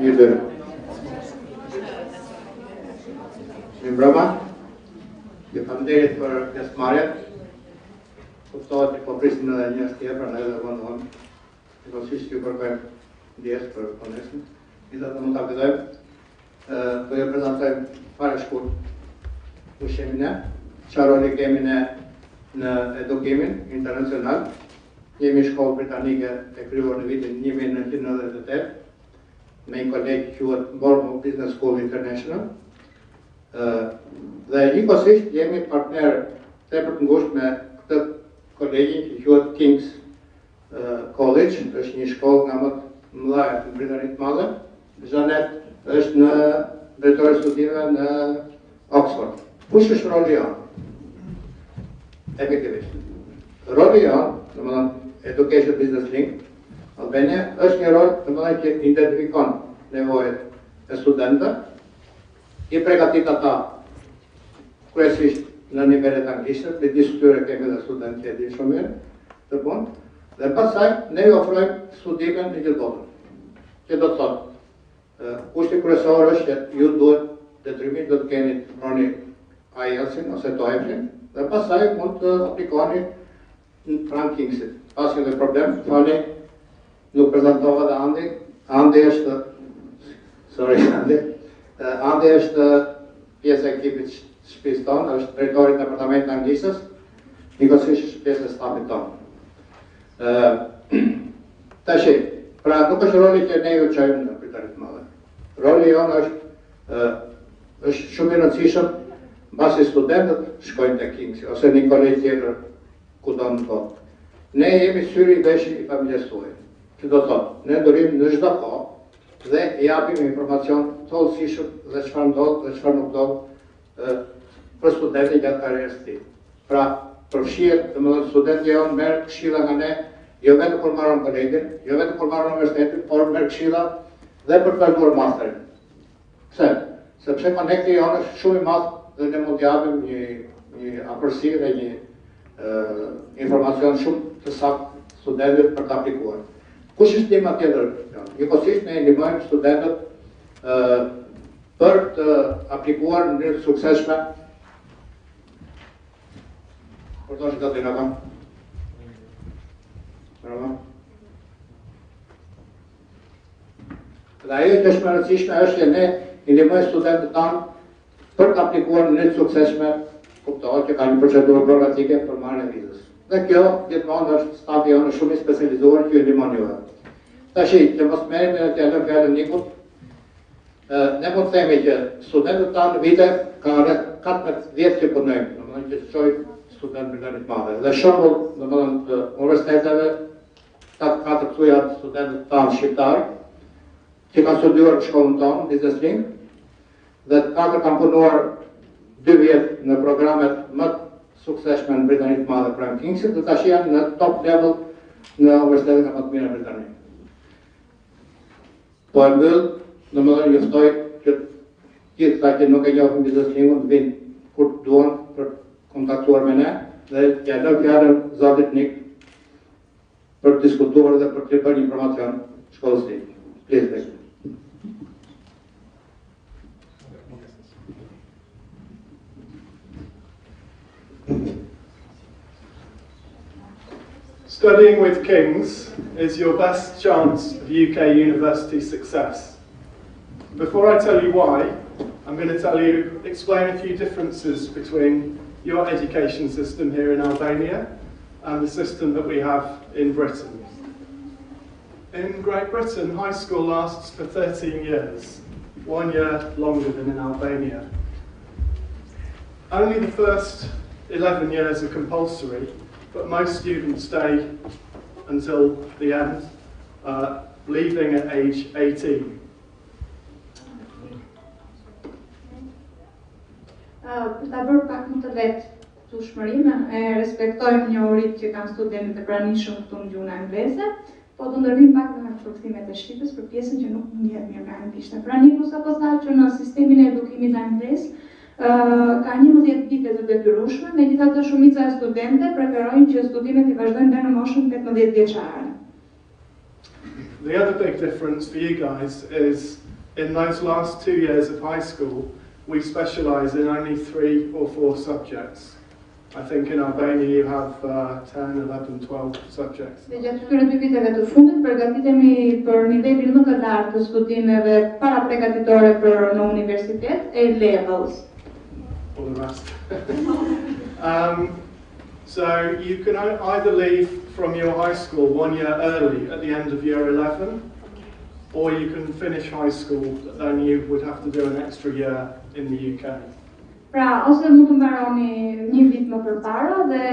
Mirë dërë. Mirë mbrëma, ju falenderit për pjesëmarrjen. Kuptohet që po prisim edhe një tjetër, ne edhe vonë. Gjithsesi ju kërkojmë ndjes për konesën. Megjithatë mund ta vëdojmë. Do ju prezantojmë fare shkurt ku jemi ne, çfarë roli kemi ne në edukimin internacional. Jemi shkollë britanike e krijuar në vitin 1998 me një kolegj që quhet Bournemouth Business School International. Dhe njëkohësisht jemi partner tepër të ngushtë me këtë kolegjin që quhet King's College, është një shkollë nga më të mëdha në Britaninë të Madhe. Janet është në drejtori studimeve në Oxford. Kush është roli jonë? Efektivisht. Roli jonë, domethënë Education Business Link, Albania, është një rol domethënë që identifikon nevojat e studentëve, i përgatit ata kryesisht në nivelet anglisht, me disë tyre kemi dhe studentë që e dinë shumë mirë të punë, dhe pastaj ne ju ofrojmë studimin në gjithë botën. Që do të thotë, kushti kryesor është që ju duhet detyrimisht do të keni të mbroni IELTS-in ose TOEFL-in, dhe pastaj mund të aplikoni në pranë Kingsit. Pasin dhe problem, fali, nuk prezentova dhe Andi. Andi është, Andi është pjesë e ekipit shtëpisë tonë, është drejtori i departamentit anglishtes, njëkohësisht është pjesë e stafit tonë. Tashi, pra nuk është roli që ne ju çojmë në Britaninë të Madhe. Roli jonë është shumë i rëndësishëm mbasi studentët shkojnë te Kingsi ose një kolegj tjetër kudo në botë. Ne jemi syri i veshit i familjes tuaj. Që do thotë, ne ndorim në çdo kohë dhe japim informacion të hollësishëm dhe çfarë ndodh dhe çfarë nuk ndodh për studentin gjatë karrierës së tij. Pra, përfshihet, domethënë studenti jonë merr këshilla nga ne, jo vetëm kur marron kolegin, jo vetëm kur marron universitetin, por merr këshilla dhe për të vazhduar masterin. Pse? Sepse konekti jonë është shumë i madh dhe ne mund t'japim një afërsi dhe një informacion shumë të saktë studentëve për të aplikuar. Kush është tema tjetër? Njëkohësisht ne ndihmojmë studentët për të aplikuar në mënyrë të suksesshme. Portosh gati na kam. Bravo. Dhe ajo që është më e rëndësishme është që ne ndihmojmë studentët tanë për të aplikuar në mënyrë të suksesshme, kuptohet që ka një procedurë burokratike për marrjen e vizës. Dhe kjo gjithmonë është stafi jonë shumë i specializuar që ju ndihmon juve. Tashi, që mos merremi në të lëmë fjalën Nikut, ne mund të themi që studentët tanë në vite ka rreth 14 vjet që punojnë, domethënë që shojnë studentë Britaninë të Madhe. Dhe shembull, domethënë të universiteteve ka të thuja studentët tanë shqiptarë që kanë studiuar në shkollën tonë, Business Link, dhe të katër kanë punuar 2 vjet në programet më të suksesshme në Britaninë të Madhe pranë Kingsit, dhe tash janë në top level në universitetet më të mira në Britani. Po e mbyll, domethënë ju ftoj që gjithë ata që nuk e njohin Business Linkun të vinë kur duan për kontaktuar me ne dhe t'ia lëm fjalën zotit Nik për të diskutuar dhe për të bërë informacion shkollës së tij. Please. Studying with King's is your best chance of UK university success. Before I tell you why, I'm going to explain a few differences between your education system here in Albania and the system that we have in Britain. In Great Britain, high school lasts for 13 years, 1 year longer than in Albania. Only the first 11 years are compulsory, but most students stay until the end, leaving at age 18. Për ta bërë pak më të lehtë këtueshmërinë, respektojmë njohuritë që kanë studentët e pranishëm këtu në gjuhën angleze, po do ndërvim pak me përkthimet e shqipës për pjesën që nuk ndihet mirë nga anglisht. Pra Niku sapo tha që në sistemin e edukimit anglez ka 11 vite të detyrueshme, megjithatë shumica e studentëve preferojnë që studimet i vazhdojnë deri në moshën 18 vjeçare. The other big difference for you guys is in those last 2 years of high school, we specialise in only 3 or 4 subjects. I think in Albania you have 10, 11, 12 subjects. Dhe gjatë këtyre 2 viteve të fundit përgatitemi për nivelin më të lartë të studimeve para përgatitore për në universitet, A-levels. Or the rest. So you can either leave from your high school 1 year early at the end of year 11, or you can finish high school, but then you would have to do an extra year in the UK. Pra, ose mund të mbaroni 1 vit më përpara dhe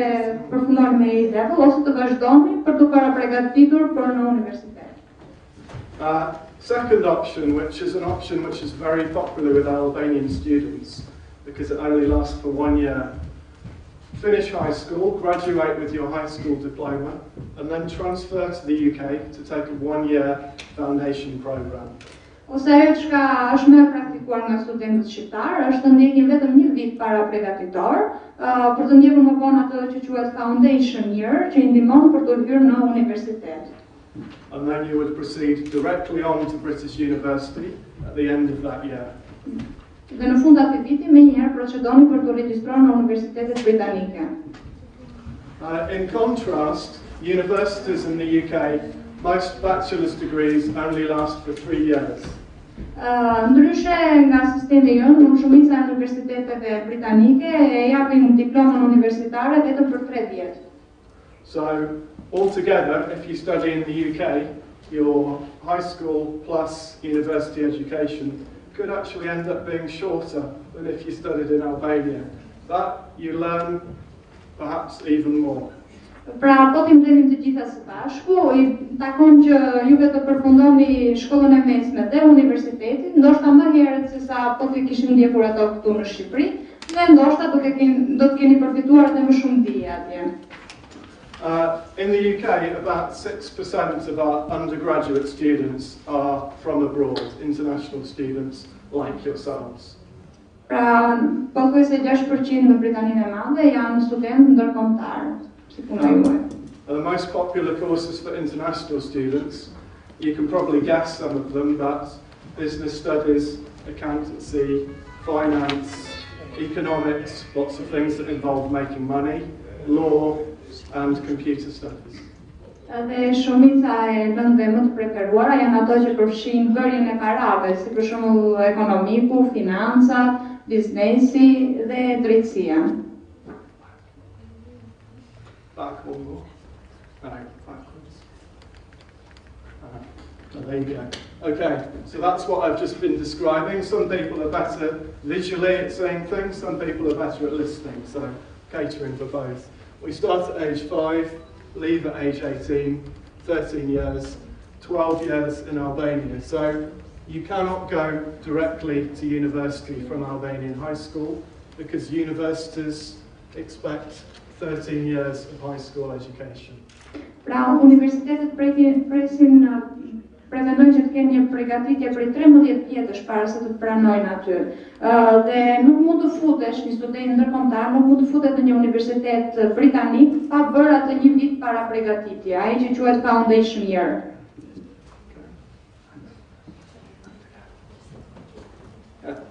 përfundoni me A-level, ose të vazhdoni për të parapërgatitur për në universitet. Second option, which is an option which is very popular with Albanian students, because it only lasts for 1 year. Finish high school, graduate with your high school diploma, and then transfer to the UK to take a 1 year foundation program. Ose ajo çka është më e praktikuar nga studentët shqiptar është të ndjekin vetëm 1 vit para përgatitor, për të ndjekur më vonë atë që quhet foundation year, që i ndihmon për të hyrë në universitet. And then you would proceed directly on to British University at the end of that year. Dhe në fund atij viti menjëherë procedoni për të regjistruar në universitetet britanike. In contrast, universities in the UK, most bachelor's degrees only last for 3 years. Ndryshe nga sistemi jonë, shumica e universiteteve britanike e japin diplomën universitare vetëm për 3 vjet. So, altogether, if you study in the UK, your high school plus university education could actually end up being shorter than if you studied in Albania. But you learn perhaps even more. Pra, po t'i mbledhim të gjitha së bashku, i takon që juve të përfundoni shkollën e mesme dhe universitetin, ndoshta më herët se sa po t'i kishim ndjekur ato këtu në Shqipëri, dhe ndoshta do të keni përfituar edhe më shumë dije atje. In the UK, about 6% of our undergraduate students are from abroad, international students like yourselves. Pra, pothuajse 6% në Britaninë e Madhe janë studentë ndërkombëtar, si puna juaj. The most popular courses for international students, you can probably guess some of them, but business studies, accountancy, finance, economics, lots of things that involve making money, law, and computer studies. Dhe shumica e lëndëve më të preferuara janë ato që përfshin bërjen e parave, si për shembull ekonomiku, financat, biznesi dhe drejtësia. Back one more. No, backwards. There you go. Okay, so that's what I've just been describing. Some people are better visually at saying things, some people are better at listening, so catering for both. We start at age 5, leave at age 18, 13 years, 12 years in Albania. So you cannot go directly to university from Albanian high school because universities expect 13 years of high school education. Pra, universitetet pretendojnë që të kenë një përgatitje prej 13 vjetësh para se të pranojnë aty. Dhe nuk mund të futesh, një student ndërkombëtar nuk mund të futet në një universitet britanik pa bërë atë 1 vit para përgatitje, ai që quhet foundation year.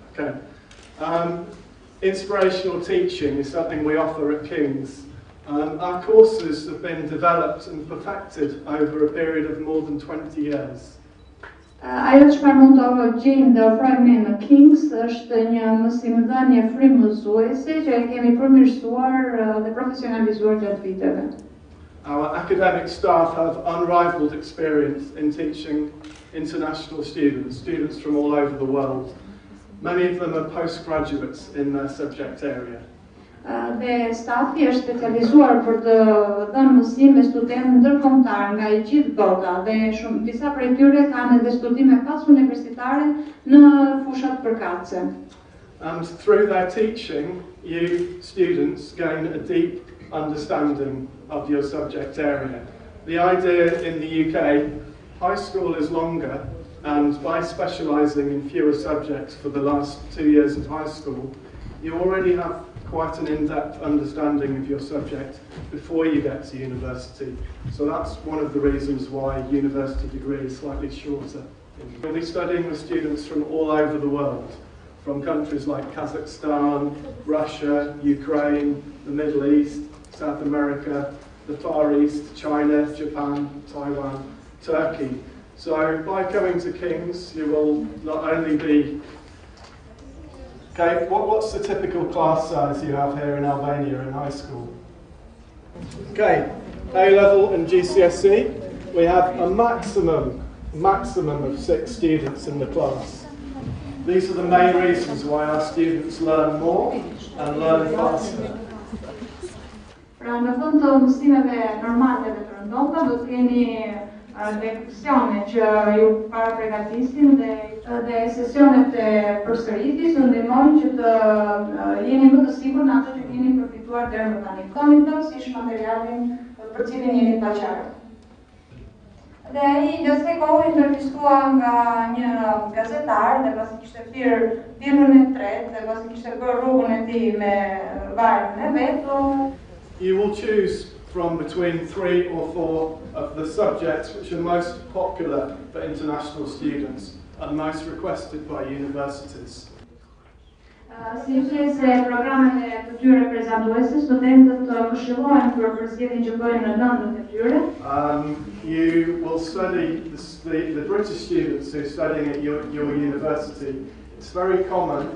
Okay. Inspirational teaching is something we offer at King's. Our courses have been developed and perfected over a period of more than 20 years. Ajo që mund të gjejmë dhe ofrojmë në King's është një mësimdhënie frymëzuese që e kemi përmirësuar dhe profesionalizuar gjatë viteve. Our academic staff have unrivaled experience in teaching international students, students from all over the world. Many of them are postgraduates in their subject area. Dhe stafi është specializuar për të dhënë mësime studentë ndërkombëtar nga e gjithë bota dhe disa prej tyre kanë edhe studime pas universitare në fushat përkatëse. And through their teaching, you students gain a deep understanding of your subject area. The idea in the UK, high school is longer, and by specialising in fewer subjects for the last 2 years of high school, you already have quite an in-depth understanding of your subject before you get to university. So that's one of the reasons why university degree is slightly shorter. We'll be studying with students from all over the world, from countries like Kazakhstan, Russia, Ukraine, the Middle East, South America, the Far East, China, Japan, Taiwan, Turkey. So by coming to King's, you will not only be... Okay, what's the typical class size you have here in Albania in high school? Okay, A-level and GCSE, we have a maximum of 6 students in the class. These are the main reasons why our students learn more and learn faster. Pra në fund të mësimeve normale dhe të rëndomta, do të keni leksione që ju para përgatisin dhe sesionet e përsëritjes ju ndihmojnë që të jeni më të sigurt në ato që keni përfituar deri më tani. Keni plotësisht materialin për cilin jeni të qartë. Dhe ai gjithsej kohë intervistua nga një gazetar dhe pasi kishte thirrë firmën e tretë dhe pasi kishte bërë rrugën e tij me varrin e vet. You will choose from between 3 or 4 of the subjects which are most popular for international students and most requested by universities. Si se programet e këtyre prezentuese, studentët këshillohen për përzgjedhjen që bëjnë në lëndët e tyre. You will study the British students who are studying at your university. It's very common.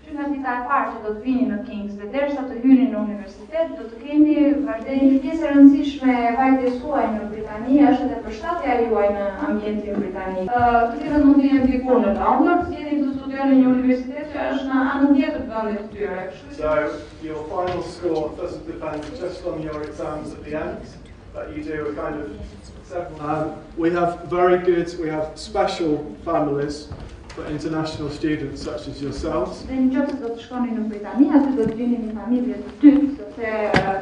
Që nga dita e parë që do të vini në King's dhe derisa të hyni në universitet, do të keni vazhdimje një pjesë e rëndësishme e vajtjes suaj në Britani, është edhe përshtatja juaj në ambientin britanik. Të cilët mund të jenë dikur në Londër, të cilët të studioni në një universitet që është në anën tjetër të vendit të tyre. So your final score doesn't depend just on your exams at the end, but you do a kind of we have special families for international students such as yourselves. Dhe nëse do të shkoni në Britani, aty do të vini një familje të dytë, sepse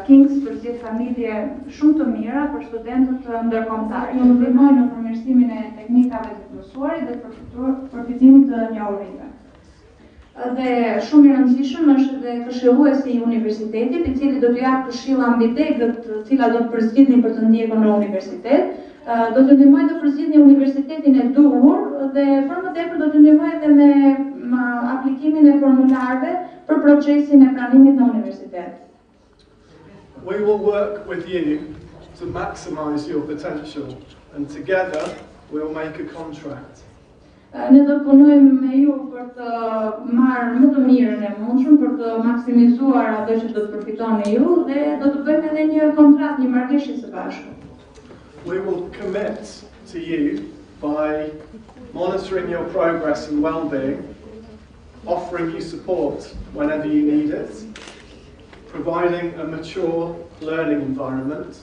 King's përzihet familje shumë të mira për studentët ndërkombëtar. Ju ndihmojnë në përmirësimin e teknikave të mësuarit dhe përfitimit të njohurive. Dhe shumë i rëndësishëm është edhe këshilluesi i universitetit, i cili do t'ju jap këshilla mbi degët të cilat do të përzgjidhni për të ndjekur në universitet. Do të ndihmojë të përzgjidhni universitetin e duhur dhe për më tepër do të ndihmojë edhe me aplikimin e formularëve për procesin e pranimit në universitet. We will work with you to maximize your potential and together we will make a contract. Ne do të punojmë me ju për të marrë më të mirën e mundshëm, për të maksimizuar ato që do të përfitoni ju dhe do të bëjmë edhe një kontratë, një marrëveshje së bashku. We will commit to you by monitoring your progress and well-being, offering you support whenever you need it, providing a mature learning environment.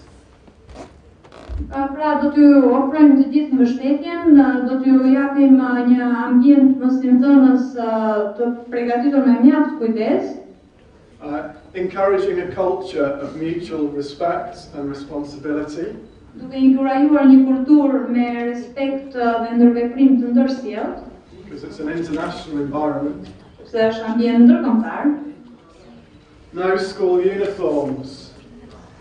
Pra do t'ju ofrojmë të gjithë mbështetjen, do t'ju japim një ambient mësimdhënës të përgatitur me mjaft kujdes. Encouraging a culture of mutual respect and responsibility. Duke inkurajuar një kulturë me respekt dhe ndërveprim të ndërsjellët. Because it's an international environment. Sepse është ambient ndërkombëtar. No school uniforms.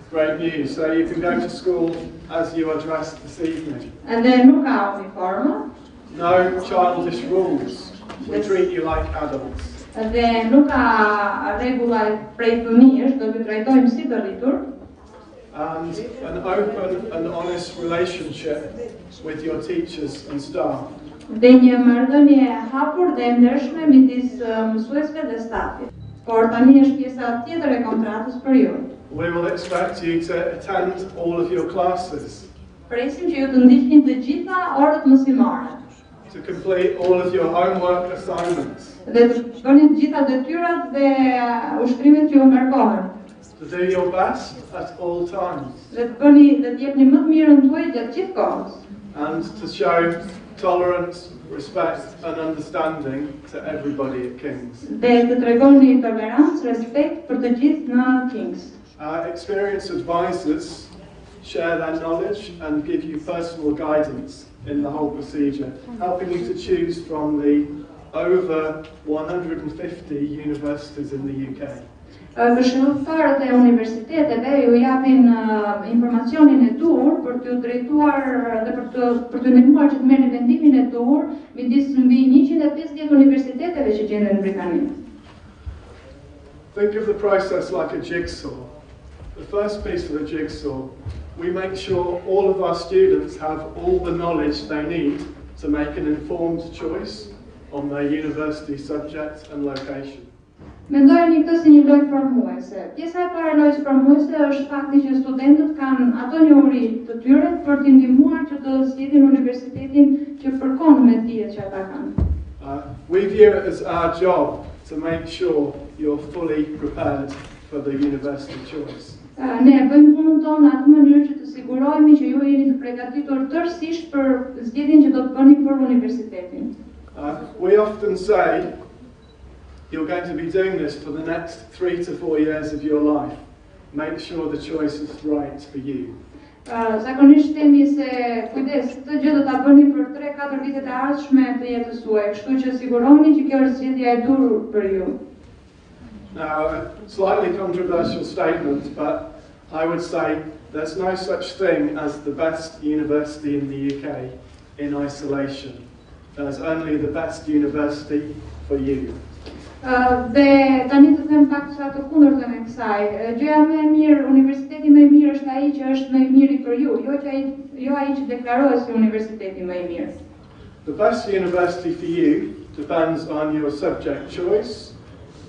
Great news. So you can go to school as you are dressed this evening. Edhe nuk ka uniformë. No childish rules. We treat you like adults. Dhe nuk ka rregulla prej fëmijësh, do t'ju trajtojmë si të rritur. And an open and honest relationship with your teachers and staff. Dhe një marrëdhënie e hapur dhe ndershme midis mësuesve dhe stafit. Por tani është pjesa tjetër e kontratës për ju. We will expect you to attend all of your classes. Presim që ju të ndiqni të gjitha orët mësimore. To complete all of your homework assignments. Dhe të bëni të gjitha detyrat dhe ushtrimet që ju ngarkohen. To do your best at all times. Dhe të jepni më të mirën tuaj gjatë gjithë kohës. And to show tolerance, respect and understanding to everybody at King's. Dhe të tregoni tolerancë, respekt për të gjithë në King's. Experienced advisors share their knowledge and give you personal guidance in the whole procedure, helping you to choose from the over 150 universities in the UK. Këshilltarët e universiteteve ju japin informacionin e dur për t'ju drejtuar dhe për t'ju ndihmuar që të merrni vendimin e dur midis mbi 150 universiteteve që gjenden në Britani. Think of the process like a jigsaw. The first piece of the jigsaw, we make sure all of our students have all the knowledge they need to make an informed choice on their university subject and location. Mendojeni këtë si një lojë formuese. Pjesa e parë e lojës formuese është fakti që studentët kanë ato njohuri të tyre për t'i ndihmuar që të zgjidhin universitetin që përkon me dijet që ata kanë. We view it as our job to make sure you're fully prepared for the university choice. Ne bëjmë punën tonë në atë mënyrë që të sigurohemi që ju jeni të përgatitur tërësisht për zgjedhjen që do të bëni për universitetin. We often say you're going to be doing this for the next 3 to 4 years of your life. Make sure the choice is right for you. Zakonisht themi se kujdes, këtë gjë do ta bëni për 3-4 vitet e ardhshme të jetës suaj, kështu që sigurohuni që kjo është zgjedhja e dur për ju. Now, a slightly controversial statement, but I would say there's no such thing as the best university in the UK in isolation. There's only the best university for you. Dhe tani të them pak sa të kundërtën e kësaj. Gjëja më e mirë, universiteti më i mirë është ai që është më i miri për ju, jo ai që deklarohet si universiteti më i mirë. The best university for you depends on your subject choice,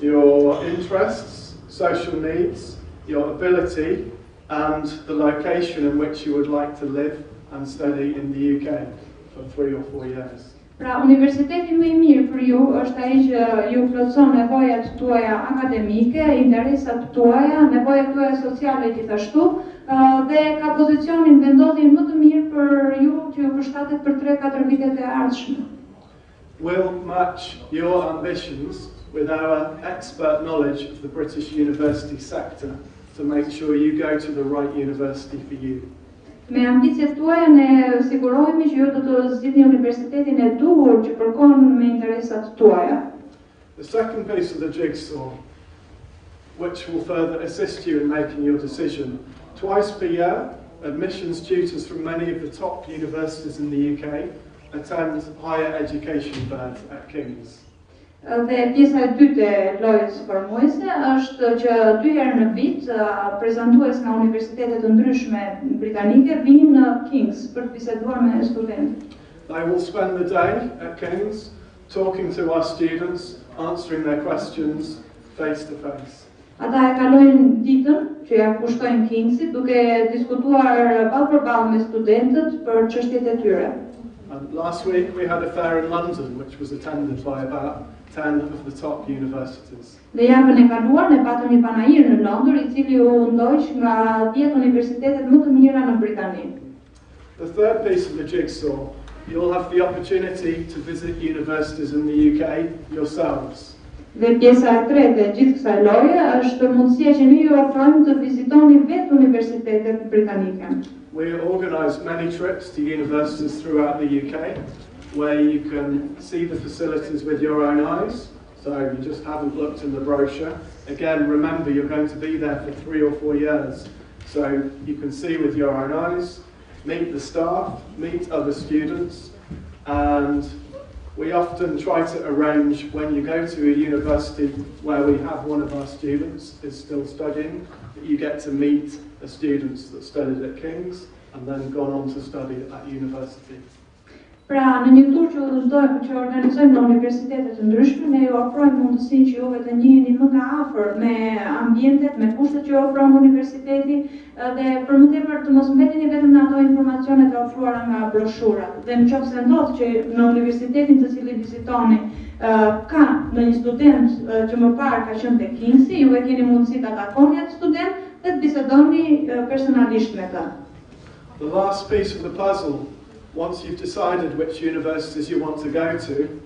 your interests, social needs, your ability, and the location in which you would like to live and study in the UK for 3 or 4 years. Pra, universiteti më i mirë për ju është ai që ju plotëson nevojat tuaja akademike, interesat tuaja, nevojat tuaja sociale gjithashtu, dhe ka pozicionin vendodhjen më të mirë për ju që ju përshtatet për 3-4 vitet e ardhshme. We'll match your ambitions with our expert knowledge of the British university sector to make sure you go to the right university for you. Me ambicjet tuaja ne sigurohemi që ju do të zgjidhni universitetin e duhur që përkon me interesat tuaja. The second piece of the jigsaw, which will further assist you in making your decision, twice per year, admissions tutors from many of the top universities in the UK attend higher education fairs at King's. Dhe pjesa e dytë e lojës formuese është që 2 herë në vit prezantues nga universitete të ndryshme britanike vinë në King's për të biseduar me studentët. They will spend the day at King's talking to our students, answering their questions face to face. Ata e kalojnë ditën që ja kushtojnë Kingsit duke diskutuar ballë me studentët për çështjet e tyre. And last week we had a fair in London which was attended by about 10 of the top universities. Dhe javën e kaluar ne patëm një panajir në Londër i cili u ndoq nga 10 universitetet më të mira në Britani. The third piece of the jigsaw, you'll have the opportunity to visit universities in the UK yourselves. Dhe pjesa e tretë e gjithë kësaj loje është mundësia që ne ju ofrojmë të vizitoni vetë universitetet britanike. We organise many trips to universities throughout the UK where you can see the facilities with your own eyes, so you just haven't looked in the brochure. Again, remember you're going to be there for 3 or 4 years, so you can see with your own eyes, meet the staff, meet other students, and we often try to arrange when you go to a university where we have one of our students is still studying, that you get to meet the students that studied at King's and then gone on to study at that university. Pra, në një tur që organizojmë në universitetet të ndryshme, ne ju ofrojmë mundësinë që juve të njiheni më nga afër me ambientet, me kushtet që ofron universiteti dhe për më tepër të mos mbeteni vetëm në ato informacionet e ofruara nga broshurat. Dhe nëse ndodh që në universitetin të cilin vizitoni ka ndonjë student që më parë ka qenë te Kingsi, ju e keni mundësi ta takoni atë student dhe të bisedoni personalisht me ta. The last piece of the puzzle, once you've decided which universities you want to go to,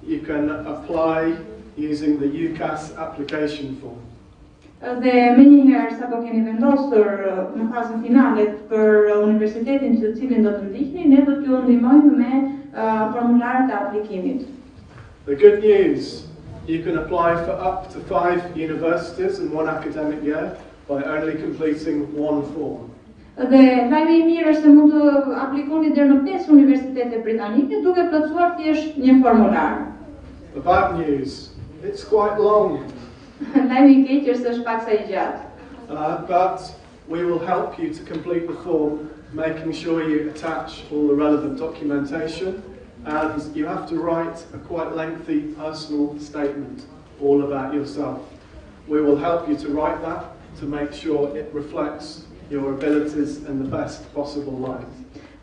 you can apply using the UCAS application form. Dhe me njëherë sa po keni vendosur në fazën finale për universitetin të cilin do të ndihni, ne do t'ju ndihmojmë me formularet e aplikimit. The good news, You can apply for up to 5 universities in one academic year by only completing one form. Dhe lajmi I mirë është se mund të aplikoni deri në 5 universitete britanike duke plotësuar thjesht një formular. The bad news, it's quite long. Lajmi I keq është se është pak sa I gjatë. But we will help you to complete the form, making sure you attach all the relevant documentation, and you have to write a quite lengthy personal statement all about yourself. We will help you to write that to make sure it reflects your abilities in the best possible light.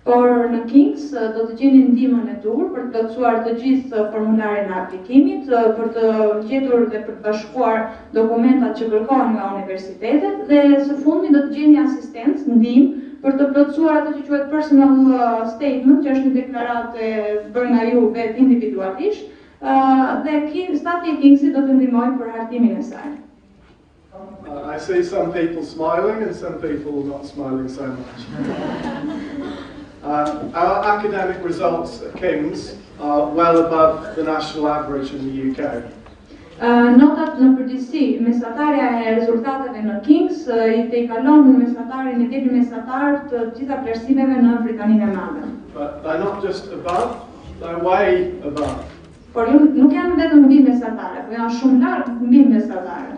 Por në Kings do të gjeni ndihmën e dur për të plotësuar të gjithë formularin e aplikimit, për të gjetur dhe për të bashkuar dokumentat që kërkohen nga universitetet dhe së fundmi do të gjeni asistencë, ndihmë për të plotësuar atë që quhet personal statement, që është një deklaratë e bërë nga ju vetë individualisht, dhe stati I Kingsit do të ndihmojë për hartimin e saj. I see some people smiling and some people not smiling so much. Our academic results at King's are well above the national average in the UK. Notat në përgjithësi, mesatarja e rezultateve në King's I kalon mesatarin, nivelin mesatar të gjitha vlerësimeve në Britaninë e Madhe. But they're not just above, they're way above. Por nuk janë vetëm mbi mesatare, por janë shumë larg mbi mesatare.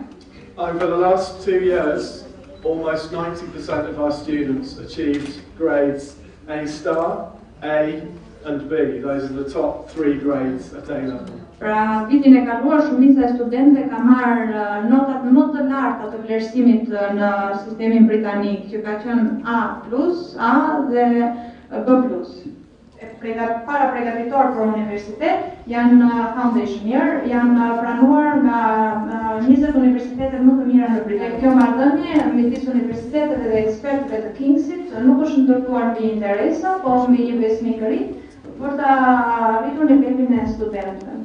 Over the last 2 years, almost 90% of our students achieved grades A star, A and B. Those are the top 3 grades at A level. Pra vitin e kaluar shumica e studentëve ka marrë notat më të larta të vlerësimit në sistemin britanik, që ka qenë A+, A dhe B+. Para përgatitor për universitet janë foundation year, janë pranuar nga 20 universitete më të mira në Britani. Kjo marrëdhënie midis universiteteve dhe ekspertëve të Kingsit nuk është ndërtuar mbi interesa, po mbi një besnikëri për ta arritur nivelin e studentëve.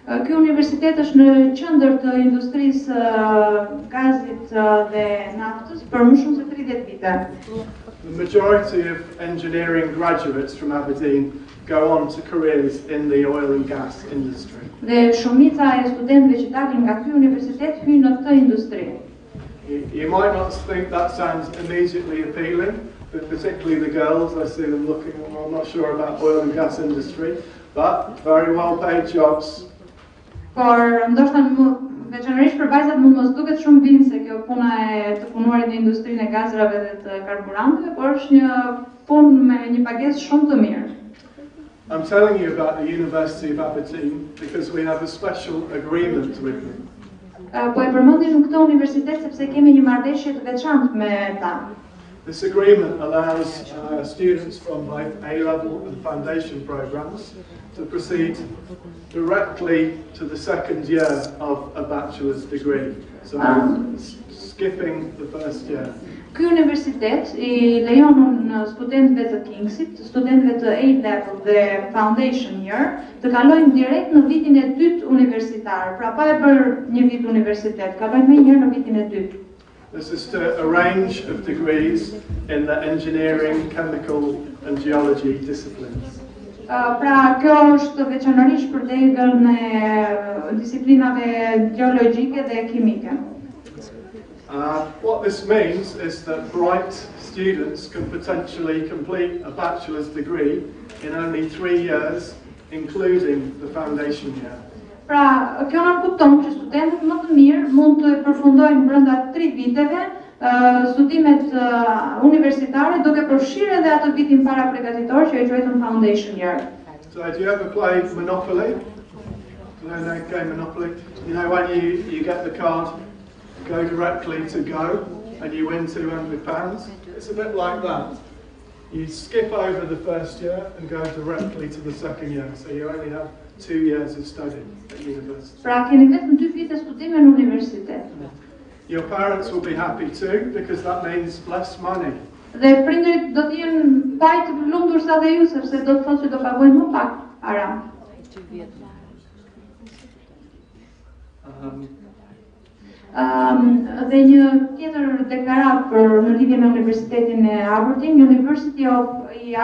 Ky universitet është në qendër të industrisë gazit dhe naftës për më shumë se 30 vite. The majority of engineering graduates from Aberdeen go on to careers in the oil and gas industry. Dhe shumica e studentëve që dalin nga ky universitet hyjnë në këtë industri. You might not think that sounds immediately appealing, but particularly the girls, I see them looking, well, I'm not sure about oil and gas industry, but very well paid jobs. Por ndoshta veçanërisht për vajzat mund mos duket shumë bimë se kjo puna e të punuarit në industrinë e gazrave dhe të karburanteve, por është një punë me një pagesë shumë të mirë. I'm telling you about the University of Aberdeen because we have a special agreement with them. Po e përmendim këtë universitet sepse kemi një marrëveshje të veçantë me ta. This agreement allows students from both A-level and foundation programs to proceed directly to the second year of a bachelor's degree, so skipping the first year. Ky universitet I lejon studentëve të Kingsit, studentëve të A-level dhe foundation year, të kalojnë direkt në vitin e dytë universitar, pra pa e bërë një vit universitet, kalojnë më njëherë në vitin e dytë. This is to a range of degrees in the engineering, chemical and geology disciplines. Pra kjo është veçanërisht për degën e disiplinave gjeologjike dhe kimike. What this means is that bright students can potentially complete a bachelor's degree in only 3 years, including the foundation year. Pra, kjo na kupton që studentët më të mirë mund të përfundojnë brenda 3 viteve studimet universitare duke përfshirë edhe atë vitin para përgatitor që e quajtur foundation year. So do you ever play Monopoly? Do you know that game Monopoly? You know when you get the card, go directly to go and you win £200? It's a bit like that. You skip over the first year and go directly to the second year, so you only have 2 years of study at university. Pra keni vetëm 2 vite studime në universitet. Your parents will be happy too, because that means less money. Dhe prindërit do të jenë paq të lumtur sa dhe ju, sepse do të thotë që do paguajnë më pak para. Dhe një tjetër deklaratë për në lidhje me Universitetin e Aberdeen, University of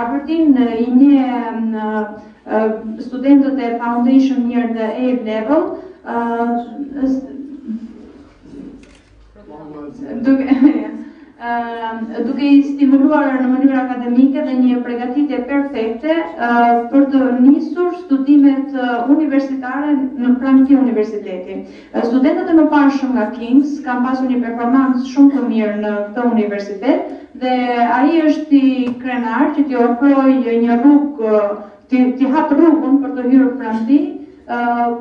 Aberdeen I një studentët e foundation year dhe A level duke I stimuluar në mënyrë akademike dhe një përgatitje perfekte për të nisur studimet universitare në pranë këtij universiteti. Studentët e mëparshëm nga King's kanë pasur një performancë shumë të mirë në këtë universitet dhe ai është I krenar që t'i ofrojë një rrugë, t'i hap rrugën për të hyrë pranë tij,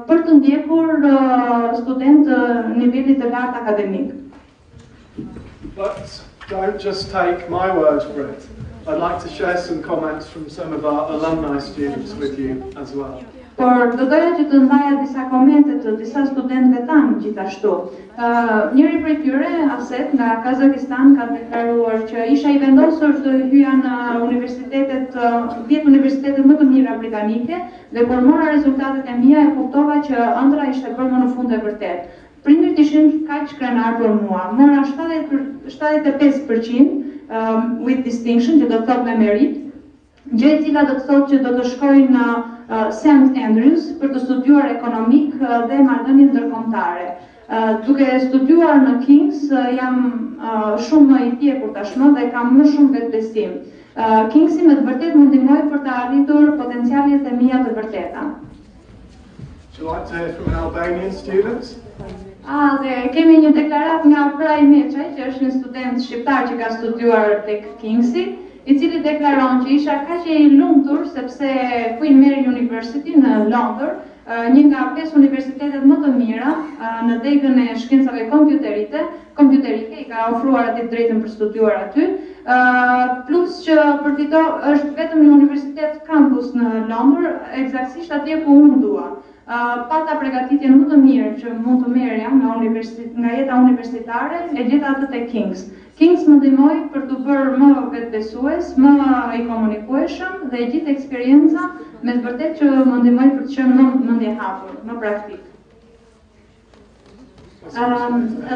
për të ndjekur studentë nivelit të lartë akademik. But don't just take my word for it. I'd like to share some comments from some of our alumni students with you as well. Por do doja që të ndaja disa komente të disa studentëve tanë gjithashtu. Njëri prej tyre, Aset nga Kazakistan, ka deklaruar që isha I vendosur të hyja në universitetet, 10 universitetet më të mira britanike dhe kur mora rezultatet e mia e kuptova që ëndra ishte bërë në fund e vërtet. Prindërit ishin kaq krenar për mua. Mora 75% with distinction, që do të thotë me merit, gjë e cila do të thotë që do të shkoj në St. Andrews për të studiuar ekonomik dhe marrëdhënie ndërkombëtare. Duke studiuar në King's jam shumë I pjekur tashmë dhe kam më shumë vetbesim. King's me të vërtet më ndihmoi për të arritur potencialet e mia të vërteta. Would you like to hear from an Albanian student? Dhe kemi një deklarat nga Praj Meçaj, që është një student shqiptar që ka studiuar tek King's-i, I cili deklaron që isha kaq I lumtur sepse Queen Mary University në Londër, një nga 5 universitetet më të mira në degën e shkencave kompjuterike, I ka ofruar atë drejtën për studiuar aty, plus që është vetëm një universitet kampus në Londër, eksaktësisht atje ku unë dua. Pata përgatitjen më të mirë që mund të merrja nga jeta universitare, e gjeta atë te King's. King's më ndihmoi për të bërë më vetbesues, më I komunikueshëm dhe gjithë eksperienca me të vërtetë që më ndihmoi për të qenë më mendje hapur, më praktik.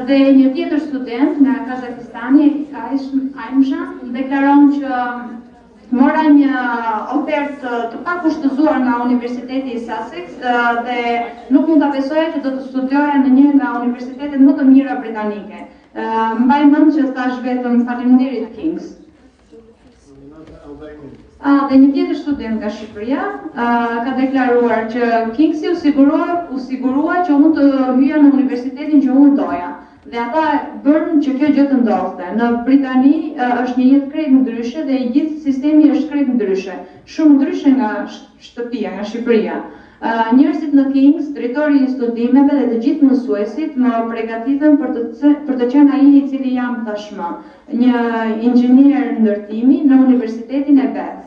Dhe një tjetër student nga Kazakistani, Aimsha, deklaron që mora një ofertë të pakushtëzuar nga Universiteti I Sussex dhe nuk mund ta besoja që do të studioja në një nga universitetet më të mira britanike. Mbaj mend që thash vetëm faleminderit King's. Dhe një tjetër student nga Shqipëria ka deklaruar që King's-i u sigurua që unë të hyja në universitetin që unë doja. Dhe ata bërën që kjo gjë të ndodhte. Në Britani është një jetë krejt ndryshe dhe I gjithë sistemi është krejt ndryshe. Shumë ndryshe nga shtëpia, nga Shqipëria. Njerëzit në King's, drejtori I studimeve dhe të gjithë mësuesit më përgatiten për të qenë ai I cili jam tashmë, një inxhinier ndërtimi në Universitetin e Bath.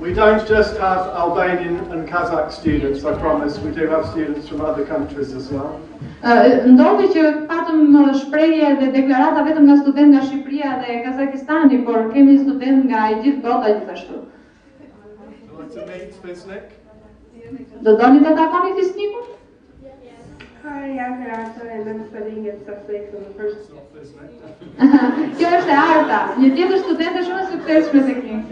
We don't just have Albanian and Kazakh students, I promise. We do have students from other countries as well. Ndodhi që patëm shprehje dhe deklarata vetëm nga studentë nga Shqipëria dhe Kazakistani, por kemi student nga I gjithë bota gjithashtu. To meet Fisnik. Do doni të takoni Fisnikun? Hi, I'm Arta and I'm studying at Sussex on the first. Kjo është Arta, një tjetër studente shumë e suksesshme te King's.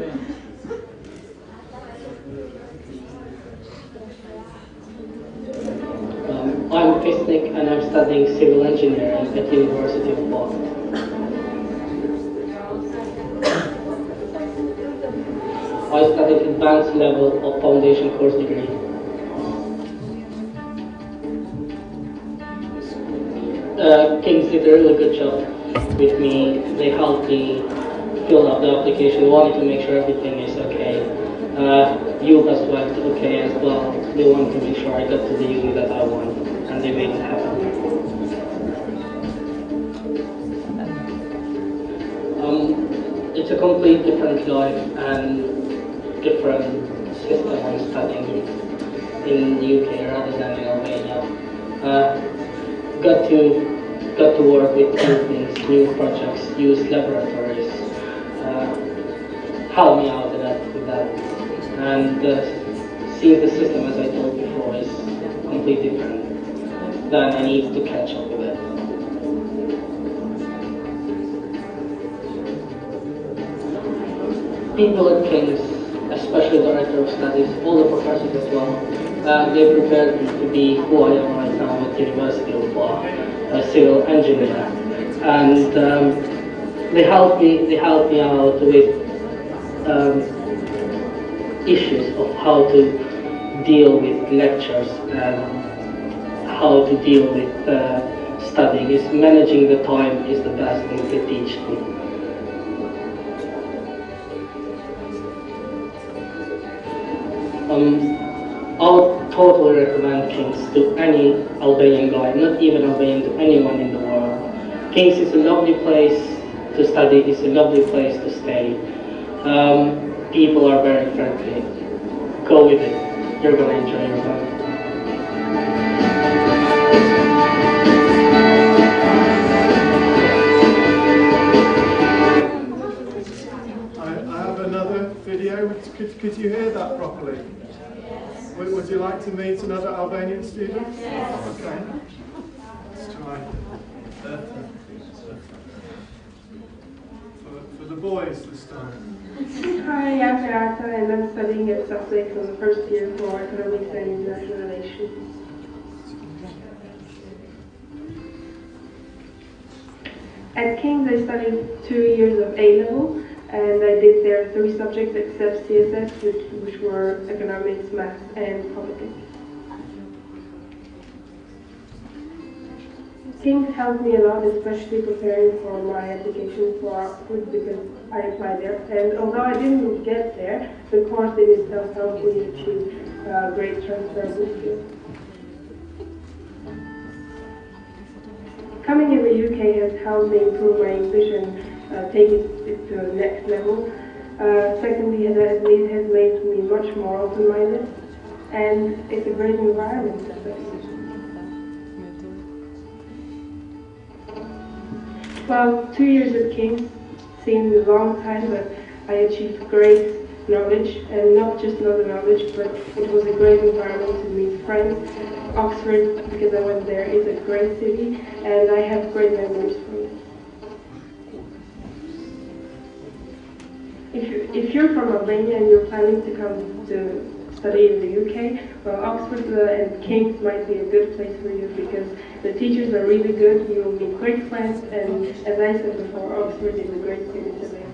I'm Fisnik and I'm studying civil engineering at the University of Bath. I studied advanced level of foundation course degree. King's did a really good job with me. They helped me fill up the application, wanted to make sure everything is okay. You as well, okay as well. They wanted to make sure I got to the uni that I want, and they made it happen. It's a complete different life and different system I'm studying in the UK rather than in Albania. Got to work with new things, new projects, use laboratories, help me out with that. And seeing the system, as I told before, is completely different. Then I need to catch up with it. People at King's, especially the director of studies, all the professors as well. They prepared me to be who I am right now at the University of a civil engineer, and they helped me out with issues of how to deal with lectures and how to deal with studying. Is managing the time is the best thing they teach me. I would totally recommend King's to any Albanian guy, not even Albanian, to anyone in the world. King's is a lovely place to study, it's a lovely place to stay. People are very friendly. Go with it, you're gonna enjoy your time. I have another video. Could you hear that properly? Would you like to meet another Albanian student? Okay. Let's try. For the boys this time. Hi, I'm Renata and I'm studying at Sussex on the first year for Economics and International Relations. At King's I studied 2 years of A-level and I did there 3 subjects except CSS, which were economics, maths and politics. King's helped me a lot, especially preparing for my application for Oxford because I applied there. And although I didn't get there, the course in itself helped me achieve great transferable skills. Coming in the UK has helped me improve my English and take it to the next level. Secondly, it has made me much more open-minded, and it's a great environment to study. Well, 2 years at King's seemed a long time, but I achieved great knowledge, and not just knowledge, but it was a great environment to meet friends. Oxford, because I went there, is a great city, and I have great memories from it. If you're from Albania and you're planning to come to study in the UK, well, Oxford and King's might be a good place for you because the teachers are really good, you will meet great friends, and as I said before, Oxford is a great city to live.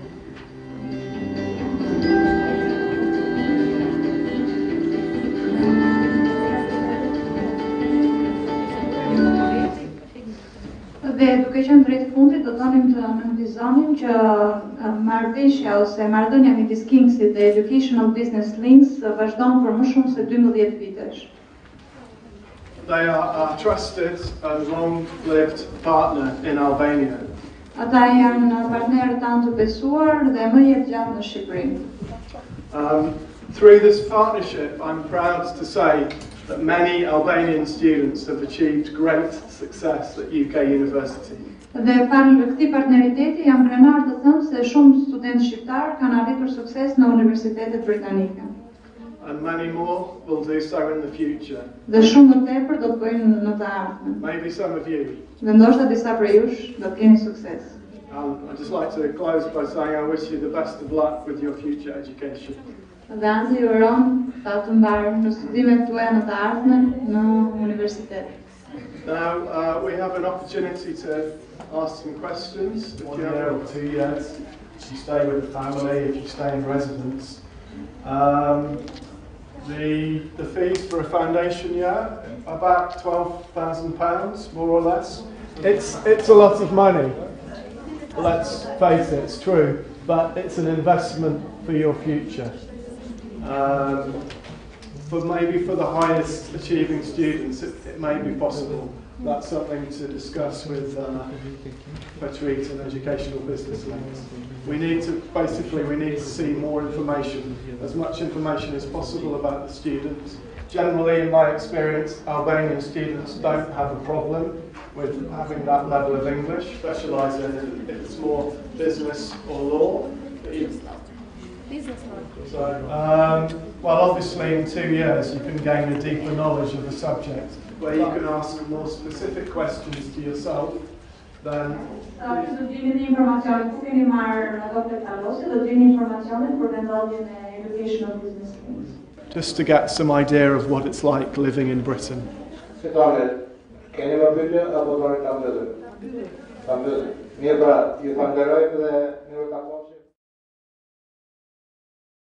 Dhe duke qenë drejt fundit, do donim të nënvizonim që marrëveshja ose marrëdhënia midis Kingsit dhe Educational Business Links vazhdon për më shumë se 12 vitesh. They are a trusted and long-lived partner in Albania. Ata janë partnerë tanë të besuar dhe më jetëgjatë në Shqipëri. Through this partnership, I'm proud to say that many Albanian students have achieved great success at UK University. Dhe par këtij partneriteti jam krenar të them se shumë studentë shqiptar kanë arritur sukses në universitetet britanike. And many more will do so in the future. Dhe shumë më tepër do të bëjnë në të ardhmen. Maybe some of you. Dhe ndoshta disa prej jush do të keni sukses. I'd just like to close by saying I wish you the best of luck with your future education. Dhe anzi ju uron ta të mbarë në studimet tuaja në të ardhmen në universitet. Now we have an opportunity to ask some questions. If One you year have or 2 years, if you stay with the family, if you stay in residence. the fees for a foundation year, about £12,000, more or less. It's a lot of money. Let's face it, it's true, but it's an investment for your future. For the highest achieving students, it may be possible. That's something to discuss with Patrice and Educational Business Links. We need to see more information, as much information as possible about the students. Generally, in my experience, Albanian students don't have a problem with having that level of English, specialising if it's more business or law. Well, obviously in 2 years you can gain a deeper knowledge of the subject, where you can ask more specific questions to yourself than Ju do t'jini një informacion, ku keni marrë në Dr. Talosi, do t'jini informacionet për vendodhjen e Educational Business Kings. Just to get some idea of what it's like living in Britain. Si tonë, keni më pyetje apo do të ta mbyllim? Ta mbyllim. Mirë, pra, ju falenderoj dhe mirë ta